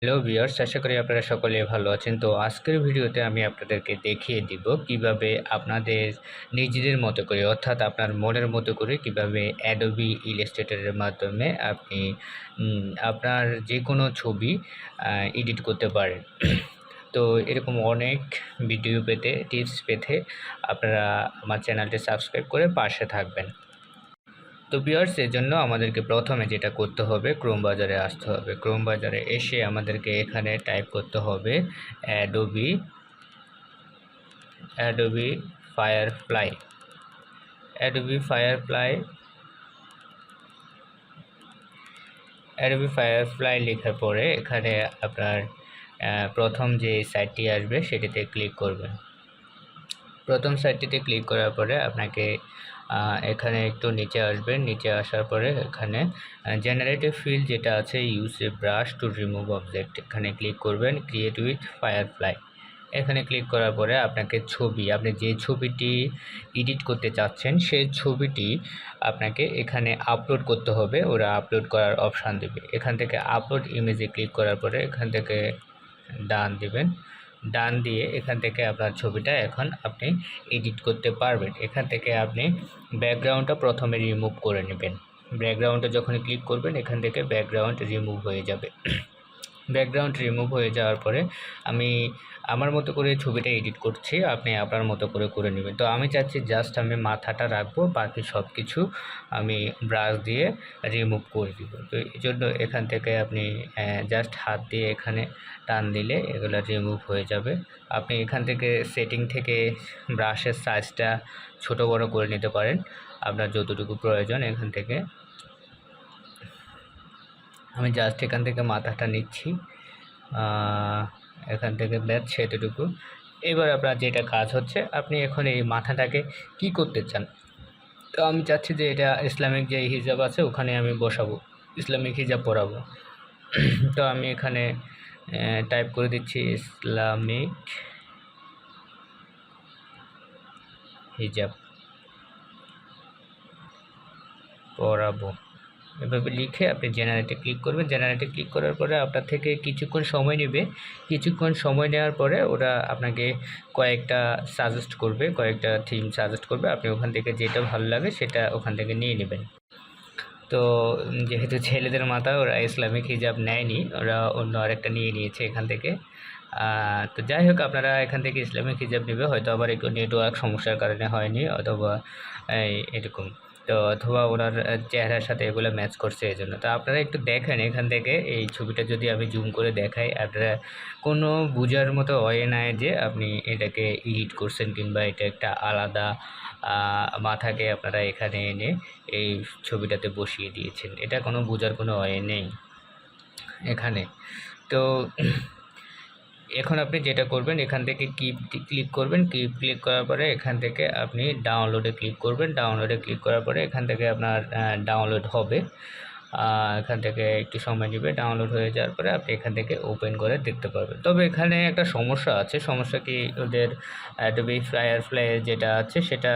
Hello viewers, আশা করি আপনারা সকলে ভালো আছেন। তো আজকের ভিডিওতে আমি আপনাদেরকে দেখিয়ে দিব কিভাবে আপনাদের নিজেদের মতো করে অর্থাৎ আপনার মনের মতো করে কিভাবে অ্যাডোবি ইলাস্ট্রেটরের মাধ্যমে আপনি আপনার যে কোনো ছবি এডিট করতে পারেন। তো এরকম অনেক ভিডিও পেতে, টিপস পেতে আপনারা আমার চ্যানেলটি সাবস্ক্রাইব করে পাশে থাকবেন। তো ভিউয়ার্স, এজন্য আমাদেরকে প্রথমে যেটা করতে হবে, ক্রোম বাজারে আসতে হবে। ক্রোম বাজারে এসে আমাদেরকে এখানে টাইপ করতে হবে অ্যাডোবি ফায়ারফ্লাই। অ্যাডোবি ফায়ারফ্লাই লেখার পরে এখানে আপনার প্রথম যে সাইটটি আসবে সেটিতে ক্লিক করবেন। প্রথম সাইটটিতে ক্লিক করার পরে আপনাকে এখানে একটু নিচে আসবেন। নিচে আসার পরে এখানে জেনারেটিভ ফিল্ড যেটা আছে, use a brush to remove object, এখানে ক্লিক করবেন। ক্রিয়েট উইথ ফায়ারফ্লাই এখানে ক্লিক করার পরে আপনাকে আপনি যে ছবিটি এডিট করতে চাচ্ছেন সেই ছবিটি আপনাকে এখানে আপলোড করতে হবে। ওরা আপলোড করার অপশান দেবে। এখান থেকে আপলোড ইমেজে ক্লিক করার পরে এখান থেকে ডান দিবেন। ডান দিয়ে এখান থেকে আপনার ছবিটা এখন আপনি এডিট করতে পারবেন। এখান থেকে আপনি ব্যাকগ্রাউন্ডটা প্রথমে রিমুভ করে নেবেন। ব্যাকগ্রাউন্ডে যখন ক্লিক করবেন এখান থেকে ব্যাকগ্রাউন্ড রিমুভ হয়ে যাবে। ব্যাকগ্রাউন্ড রিমুভ হয়ে যাওয়ার পরে আমি আমার মতো করে ছবিটা এডিট করছি, আপনি আপনার মতো করে নেবেন। তো আমি চাচ্ছি জাস্ট আমি মাথাটা রাখবো, বাকি সব কিছু আমি ব্রাশ দিয়ে রিমুভ করে দিব। তো এই জন্য এখান থেকে আপনি জাস্ট হাত দিয়ে এখানে টান দিলে এগুলো রিমুভ হয়ে যাবে। আপনি এখান থেকে সেটিং থেকে ব্রাশের সাইজটা ছোট বড় করে নিতে পারেন আপনার যতটুকু প্রয়োজন। এখান থেকে আমি জাস্ট এখান থেকে মাথাটা নিচ্ছি, এখান থেকে ব্যাস সেটুকু। এবার আপনার যেটা কাজ হচ্ছে, আপনি এখন এই মাথাটাকে কি করতে চান। তো আমি চাচ্ছি যে এটা ইসলামিক যে হিজাব আছে ওখানে আমি বসাবো, ইসলামিক হিজাব পরাবো। তো আমি এখানে টাইপ করে দিচ্ছি ইসলামিক হিজাব পরাবো। এভাবে লিখে আপনি জেনারেটে ক্লিক করবেন। জেনারেটে ক্লিক করার পরে আপনার থেকে কিছুক্ষণ সময় নেবে। কিছুক্ষণ সময় নেওয়ার পরে ওরা আপনাকে কয়েকটা থিম সাজেস্ট করবে। আপনি ওখান থেকে যেটা ভালো লাগে সেটা ওখান থেকে নিয়ে নেবেন। তো যেহেতু ছেলেদের মাথা ওরা ইসলামিক হিজাব নেয়নি, ওরা অন্য আরেকটা নিয়ে নিয়েছে এখান থেকে। তো যাই হোক, আপনারা এখান থেকে ইসলামিক হিজাব নেবে, হয়তো আবার একটু নেটওয়ার্ক সমস্যার কারণে হয়নি, অথবা এরকম। তো অথবা ওনার চেহারার সাথে এগুলো ম্যাচ করছে এই জন্য। তো আপনারা একটু দেখেন এখান থেকে এই ছবিটা যদি আমি জুম করে দেখাই, আপনারা কোনো বোঝার মতো হয় না যে আপনি এটাকে এডিট করছেন কিংবা এটা একটা আলাদা মাথাকে আপনারা এখানে এনে এই ছবিটাতে বসিয়ে দিয়েছেন। এটা কোনো বোঝার কোনো ওয়ে নেই এখানে। তো এখন আপনি যেটা করবেন, এখান থেকে ক্লিক করবেন। ক্লিক করার পরে এখান থেকে আপনি ডাউনলোডে ক্লিক করবেন। ডাউনলোডে ক্লিক করার পরে এখান থেকে আপনার ডাউনলোড হবে। এখান থেকে একটু সময় নেবে। ডাউনলোড হয়ে যাওয়ার পরে আপনি এখান থেকে ওপেন করে দেখতে পারবেন। তবে এখানে একটা সমস্যা আছে। সমস্যা কি, ওদের অ্যাডোবি ফায়ারফ্লাই যেটা আছে সেটা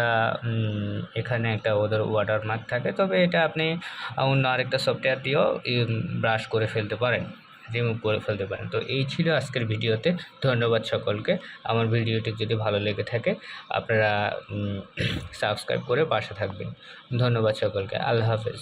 এখানে একটা ওদের ওয়াটারমার্ক থাকে। তবে এটা আপনি অন্য আরেকটা সফটওয়্যার দিয়েও ব্রাশ করে ফেলতে পারেন, রিমুভ করে ফেলতে পারেন। তো এই ছিল আজকের ভিডিওতে। ধন্যবাদ সকলকে। আমার ভিডিওটি যদি ভালো লেগে থাকে আপনারা সাবস্ক্রাইব করে পাশে থাকবেন। ধন্যবাদ সকলকে। আল্লাহ হাফেজ।